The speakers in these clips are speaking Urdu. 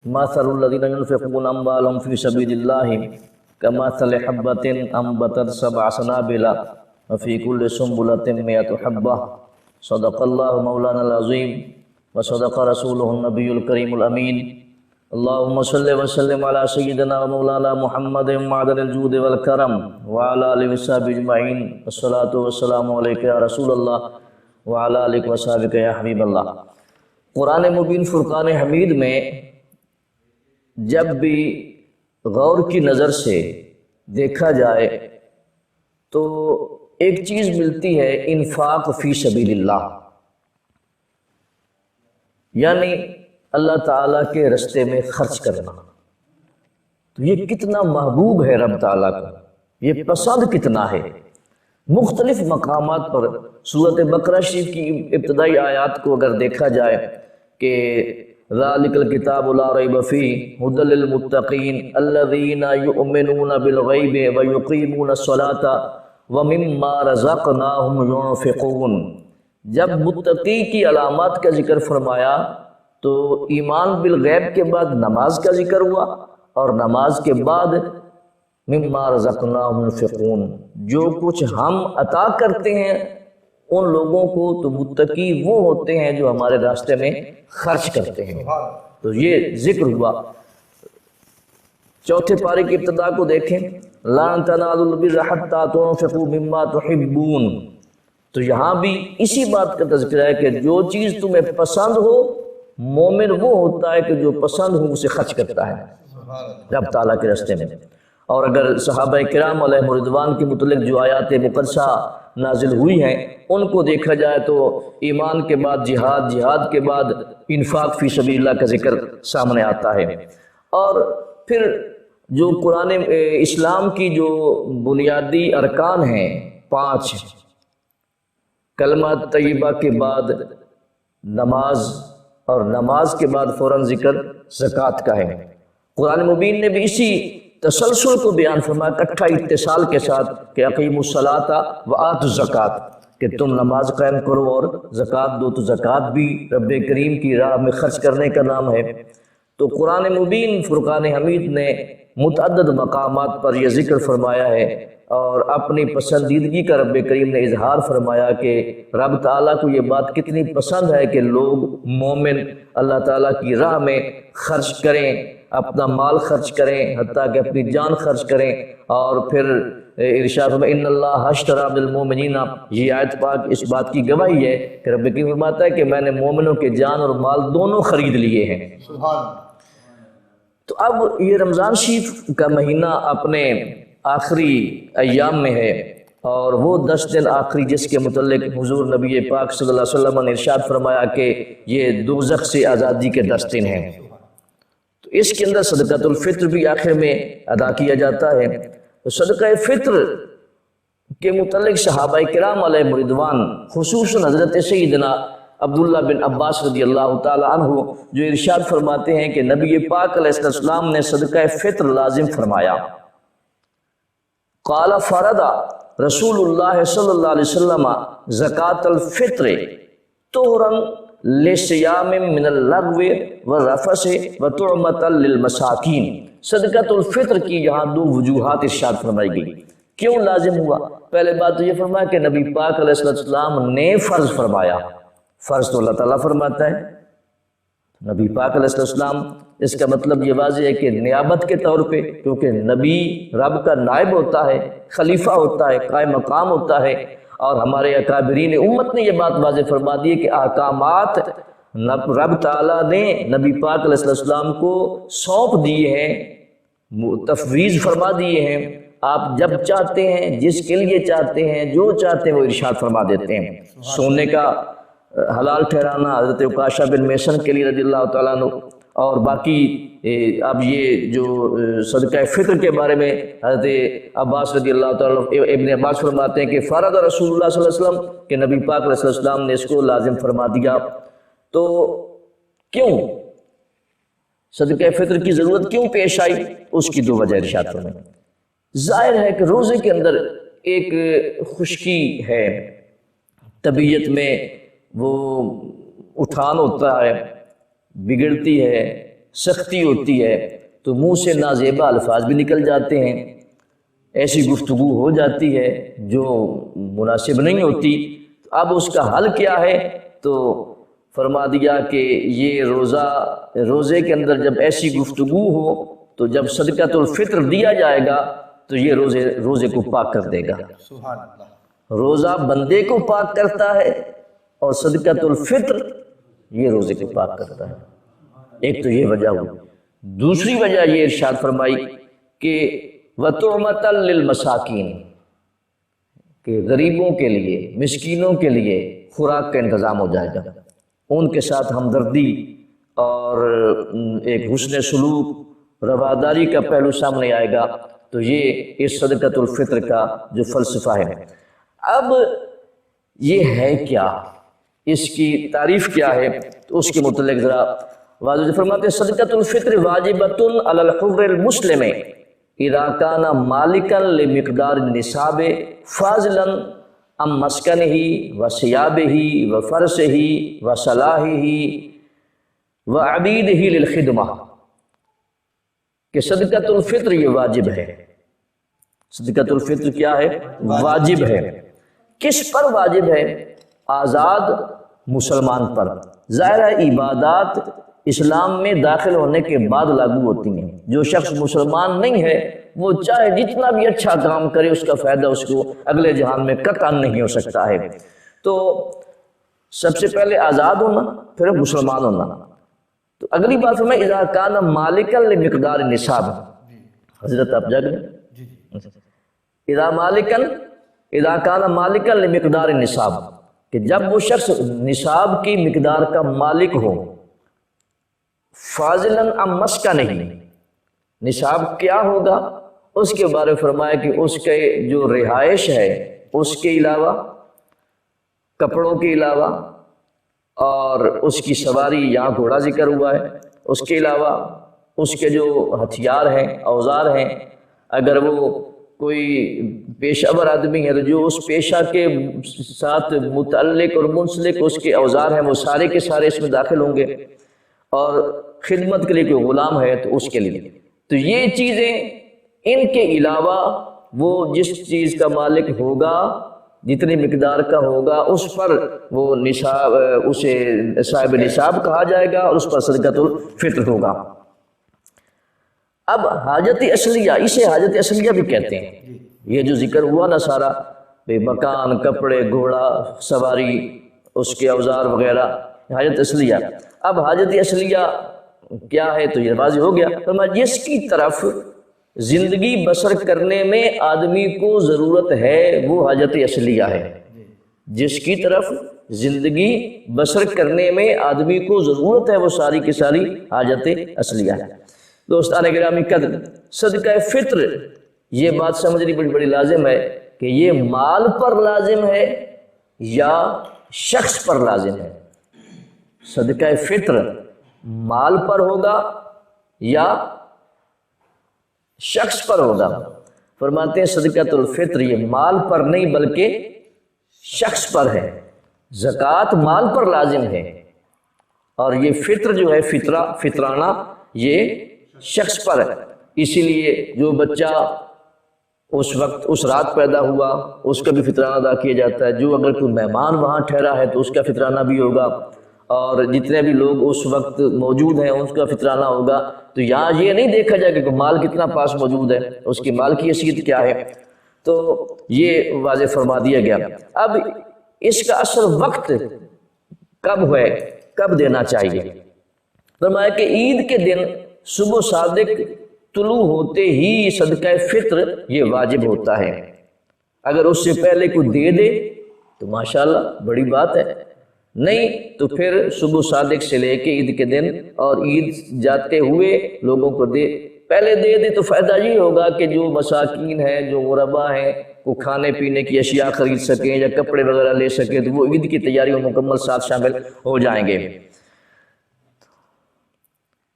مثل الذين ينفقون أموالهم في سبيل الله كمثل حبة أنبتت سبع سنابل وفي كل سنبلة 100 حبة صدق الله مولانا العظيم وصدق رسوله النبي الكريم الأمين اللهم صل وسلم على سيدنا ومولانا محمد معدن الجود والكرم وعلى آله وصحبه أجمعين الصلاة والسلام عليك يا رسول الله وعلى آلك وصحبك يا حبيب الله۔ قرآن مبین فرقان حمید میں جب بھی غور کی نظر سے دیکھا جائے تو ایک چیز ملتی ہے انفاق فی سبیل اللہ، یعنی اللہ تعالیٰ کے رستے میں خرچ کرنا۔ تو یہ کتنا محبوب ہے رب تعالیٰ کا، یہ پسند کتنا ہے۔ مختلف مقامات پر سورۃ بقرہ شریف کی ابتدائی آیات کو اگر دیکھا جائے کہ ذالک الکتاب لا ریب فیہ ھدی للمتقین الذین یؤمنون بالغیب ویقیمون الصلاۃ ومما رزقناہم ينفقون۔ جب متقی کی علامات کا ذکر فرمایا تو ایمان بالغیب کے بعد نماز کا ذکر ہوا، اور نماز کے بعد مما رزقناہم ينفقون، جو کچھ ہم عطا کرتے ہیں ان لوگوں کو تو متقی وہ ہوتے ہیں جو ہمارے راستے میں خرچ کرتے ہیں۔ تو یہ ذکر ہوا۔ چوتھے پارے کی ابتدا کو دیکھیں، لن تنالوا البر حتى تنفقوا مما تحبون۔ تو یہاں بھی اسی بات کا تذکرہ ہے کہ جو چیز تمہیں پسند ہو، مومن وہ ہوتا ہے کہ جو پسند ہو اسے خرچ کرتا ہے رب تعالیٰ کے راستے میں۔ اور اگر صحابہ کرام علیہ رضوان کے متعلق جو آیات مقدسہ نازل ہوئی ہیں ان کو دیکھا جائے تو ایمان کے بعد جہاد، جہاد کے بعد انفاق فی سبیل اللہ کا ذکر سامنے آتا ہے۔ اور پھر جو قرآن اسلام کی جو بنیادی ارکان ہیں 5، کلمہ طیبہ کے بعد نماز، اور نماز کے بعد فوراً ذکر زکوٰۃ کا ہے۔ قرآن مبین نے بھی اسی تسلسل کو بیان فرمایا اکٹھا اتصال کے ساتھ کہ اقیموا الصلاۃ وآتوا الزکوٰۃ، کہ تم نماز قائم کرو اور زکوٰۃ دو۔ تو زکوٰۃ بھی رب کریم کی راہ میں خرچ کرنے کا نام ہے۔ تو قرآن مبین فرقان حمید نے متعدد مقامات پر یہ ذکر فرمایا ہے، اور اپنی پسندیدگی کا رب کریم نے اظہار فرمایا کہ رب تعالیٰ کو یہ بات کتنی پسند ہے کہ لوگ مومن اللہ تعالیٰ کی راہ میں خرچ کریں، اپنا مال خرچ کریں، حتیٰ کہ اپنی جان خرچ کریں۔ اور پھر ارشاد میں ان اللہ اشتری من المؤمنین، یہ آیت پاک اس بات کی گواہی ہے کہ رب کریم فرماتا ہے کہ میں نے مومنوں کے جان اور مال دونوں خرید لیے ہیں۔ تو اب یہ رمضان شریف کا مہینہ اپنے آخری ایام میں ہے، اور وہ 10 دن آخری جس کے متعلق حضور نبی پاک صلی اللہ علیہ وسلم نے ارشاد فرمایا کہ یہ دوزخ سے آزادی کے 10 دن ہیں۔ تو اس کے اندر صدقۃ الفطر بھی آخر میں ادا کیا جاتا ہے۔ تو صدقہ فطر کے متعلق صحابہ کرام علیہ رضوان، خصوصاً حضرت سیدنا عبداللہ بن عباس رضی اللہ تعالی عنہ، جو ارشاد فرماتے ہیں کہ نبی پاک علیہ السلام نے صدقہ فطر لازم فرمایا۔ قال فرض رسول اللہ صلی اللہ علیہ وسلم زکاۃ الفطر طہرا لصیام من اللغو والرفث وطعمۃ للمساکین۔ صدقۃ الفطر کی یہاں 2 وجوہات ارشاد فرمائی گئی۔ کیوں لازم ہوا؟ پہلے بات تو یہ فرمایا کہ نبی پاک علیہ السلام نے فرض فرمایا۔ فرض تو اللہ تعالیٰ فرماتا ہے، نبی پاک علیہ السلام، اس کا مطلب یہ واضح ہے کہ نیابت کے طور پہ، کیونکہ نبی رب کا نائب ہوتا ہے، خلیفہ ہوتا ہے، قائم مقام ہوتا ہے، اور ہمارے اکابرین امت نے یہ بات واضح فرما دی ہے کہ احکامات رب تعالیٰ نے نبی پاک علیہ السلام کو سونپ دیے ہیں، تفویض فرما دیے ہیں۔ آپ جب چاہتے ہیں، جس کے لیے چاہتے ہیں، جو چاہتے ہیں وہ ارشاد فرما دیتے ہیں۔ سونے کا حلال ٹھہرانا حضرت عکاشہ بن محصن کے لیے رضی اللہ تعالیٰ عنہ، اور باقی اب یہ جو صدقہ فطر کے بارے میں حضرت عباس رضی اللہ تعالیٰ ابن عباس فرماتے ہیں کہ فرض رسول اللہ صلی اللہ علیہ وسلم، کہ نبی پاک علیہ السلام نے اس کو لازم فرما دیا۔ تو کیوں صدقہ فطر کی ضرورت کیوں پیش آئی؟ اس کی 2 وجہ ارشاد فرمائیں۔ ظاہر ہے کہ روزے کے اندر ایک خشکی ہے، طبیعت میں وہ اٹھان ہوتا ہے، بگڑتی ہے، سختی ہوتی ہے تو منہ سے نازیبا الفاظ بھی نکل جاتے ہیں، ایسی گفتگو ہو جاتی ہے جو مناسب نہیں ہوتی۔ اب اس کا حل کیا ہے؟ تو فرما دیا کہ یہ روزے کے اندر جب ایسی گفتگو ہو تو جب صدقۃ الفطر دیا جائے گا تو یہ روزے کو پاک کر دے گا۔ سبحان اللہ۔ روزہ بندے کو پاک کرتا ہے اور صدقۃ الفطر یہ روزے کو پاک کرتا ہے۔ ایک تو یہ وجہ ہوئی۔ دوسری وجہ یہ ارشاد فرمائی کہ وَطُعْمَةً لِّلْمَسَاكِينِ، کہ غریبوں کے لیے، مسکینوں کے لیے خوراک کا انتظام ہو جائے گا، ان کے ساتھ ہمدردی اور ایک حسن سلوک، رواداری کا پہلو سامنے آئے گا۔ تو یہ اس صدقۃ الفطر کا جو فلسفہ ہے۔ اب یہ ہے کیا، اس کی تعریف کیا ہے، تو اس کے متعلق ذرا واضح فرماتے ہیں صدقۃ الفطر واجبۃ علی الحر المسلم اذا کان مالکا لمقدار النصاب فاضلا عن مسکنہ وثیابہ وفرشہ وصلاحہ وعبیدہ للخدمہ، کہ صدقۃ الفطر یہ واجب ہے۔ صدقۃ الفطر کیا ہے؟ واجب ہے۔ کس پر واجب ہے؟ آزاد مسلمان پر۔ ظاہر ہے عبادات اسلام میں داخل ہونے کے بعد لاگو ہوتی ہیں۔ جو شخص مسلمان نہیں ہے وہ چاہے جتنا بھی اچھا کام کرے اس کا فائدہ اس کو اگلے جہان میں قطعا نہیں ہو سکتا ہے۔ تو سب سے پہلے آزاد ہونا، پھر مسلمان ہونا۔ تو اگلی بات فرمائے اذا کان مالکا لمقدار النصاب، حضرت آپ جاگ رہے اذا کان مالکا لمقدار النصاب، کہ جب وہ شخص نصاب کی مقدار کا مالک ہو، فاضلا عن مسکنہ، نصاب کیا ہوگا اس کے بارے میں فرمایا کہ اس کے جو رہائش ہے اس کے علاوہ، کپڑوں کے علاوہ، اور اس کی سواری، یہاں گھوڑا ذکر ہوا ہے، اس کے علاوہ اس کے جو ہتھیار ہیں، اوزار ہیں، اگر وہ کوئی پیشہ ور آدمی ہے تو جو اس پیشہ کے ساتھ متعلق اور منسلک اس کے اوزار ہیں وہ سارے کے سارے اس میں داخل ہوں گے، اور خدمت کے لیے کوئی غلام ہے تو اس کے لیے۔ تو یہ چیزیں، ان کے علاوہ وہ جس چیز کا مالک ہوگا، جتنی مقدار کا ہوگا، اس پر وہ نصاب، اسے صاحب نصاب کہا جائے گا اور اس پر صدقۃ الفطر ہوگا۔ اب حاجت اصلیہ، اسے حاجت اصلیہ بھی کہتے ہیں۔ یہ جو ذکر ہوا نا سارا، مکان، کپڑے، گھوڑا، سواری، اس کے اوزار وغیرہ، حاجت اصلیہ۔ اب حاجت اصلیہ کیا ہے تو یہ واضح ہو گیا۔ فرمایا جس کی طرف زندگی بسر کرنے میں آدمی کو ضرورت ہے وہ حاجت اصلیہ ہے۔ جس کی طرف زندگی بسر کرنے میں آدمی کو ضرورت ہے وہ ساری کی ساری حاجت اصلیہ ہے۔ دوستان گرامی قدر، صدقہ فطر یہ بات سمجھنی بڑی لازم ہے کہ یہ مال پر لازم ہے یا شخص پر لازم ہے۔ صدقہ فطر مال پر ہوگا یا شخص پر ہوگا؟ فرماتے ہیں صدقۃ الفطر یہ مال پر نہیں بلکہ شخص پر ہے۔ زکوٰۃ مال پر لازم ہے اور یہ فطر جو ہے، فطرانہ، یہ شخص پر ہے۔ اسی لیے جو بچہ اس وقت اس رات پیدا ہوا اس کا بھی فطرانہ ادا کیا جاتا ہے، جو اگر کوئی مہمان وہاں ٹھہرا ہے تو اس کا فطرانہ بھی ہوگا، اور جتنے بھی لوگ اس وقت موجود ہیں اس کا فطرانہ ہوگا۔ تو یہاں یہ نہیں دیکھا جائے کہ مال کتنا پاس موجود ہے، اس کی مال کی حیثیت کیا ہے، تو یہ واضح فرما دیا گیا۔ اب اس کا اصل وقت کب ہے، کب دینا چاہیے؟ فرمایا کہ عید کے دن صبح صادق طلوع ہوتے ہی صدقہ فطر یہ واجب ہوتا ہے۔ اگر اس سے پہلے کوئی دے دے تو ماشاءاللہ بڑی بات ہے، نہیں تو پھر صبح صادق سے لے کے عید کے دن اور عید جاتے ہوئے لوگوں کو پہلے دے دے تو فائدہ یہ ہوگا کہ جو مساکین ہیں، جو غربا ہیں، وہ کھانے پینے کی اشیاء خرید سکیں یا کپڑے وغیرہ لے سکیں، تو وہ عید کی تیاری میں مکمل ساتھ شامل ہو جائیں گے۔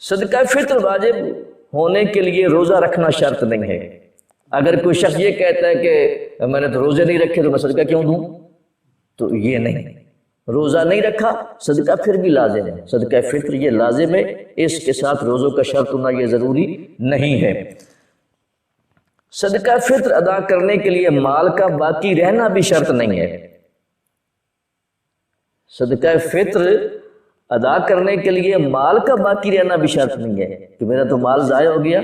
صدقہ فطر واجب ہونے کے لیے روزہ رکھنا شرط نہیں ہے۔ اگر کوئی شخص یہ کہتا ہے کہ میں نے تو روزے نہیں رکھے تو میں صدقہ کیوں دوں، تو یہ نہیں، روزہ نہیں رکھا، صدقہ پھر بھی لازم ہے، صدقہ فطر یہ لازم ہے، اس کے ساتھ روزوں کا شرط ہونا یہ ضروری نہیں ہے۔ صدقہ فطر ادا کرنے کے لیے مال کا باقی رہنا بھی شرط نہیں ہے۔ صدقہ فطر ادا کرنے کے لیے مال کا باقی رہنا بھی شرط نہیں ہے کہ میرا تو مال ضائع ہو گیا،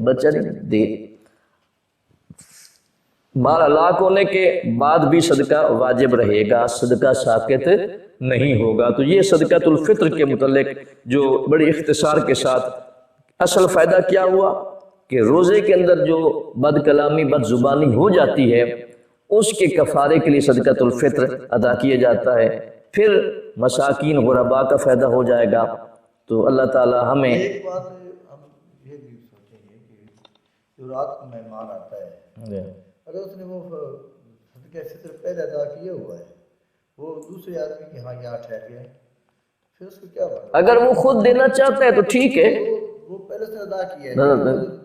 بچہ نہیں دے۔ مال ہلاک ہونے کے بعد بھی صدقہ واجب رہے گا، صدقہ ساقط نہیں ہوگا۔ تو یہ صدقۃ الفطر کے متعلق جو بڑی اختصار کے ساتھ اصل فائدہ کیا ہوا کہ روزے کے اندر جو بد کلامی بد زبانی ہو جاتی ہے اس کے کفارے کے لیے صدقۃ الفطر ادا کیا جاتا ہے، پھر مساکین غرباء کا فائدہ ہو جائے گا۔ تو اللہ تعالی ہمیں ایک بات ہم یہ بھی سوچیں گے کہ جو رات کو مہمان آتا ہے اگر اس نے وہ صدقہ فطر پہلے ادا کیا ہوا ہے، وہ دوسرے آدمی کے ہاں یہاں ٹھہر گیا، پھر اس کو کیا بات؟ اگر وہ خود دینا چاہتا ہے تو ٹھیک ہے، وہ پہلے سے ادا کیا ہے،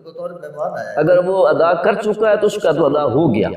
بطور مہمان آیا ہے۔ اگر وہ ادا کر چکا ہے تو اس کا تو ادا ہو گیا۔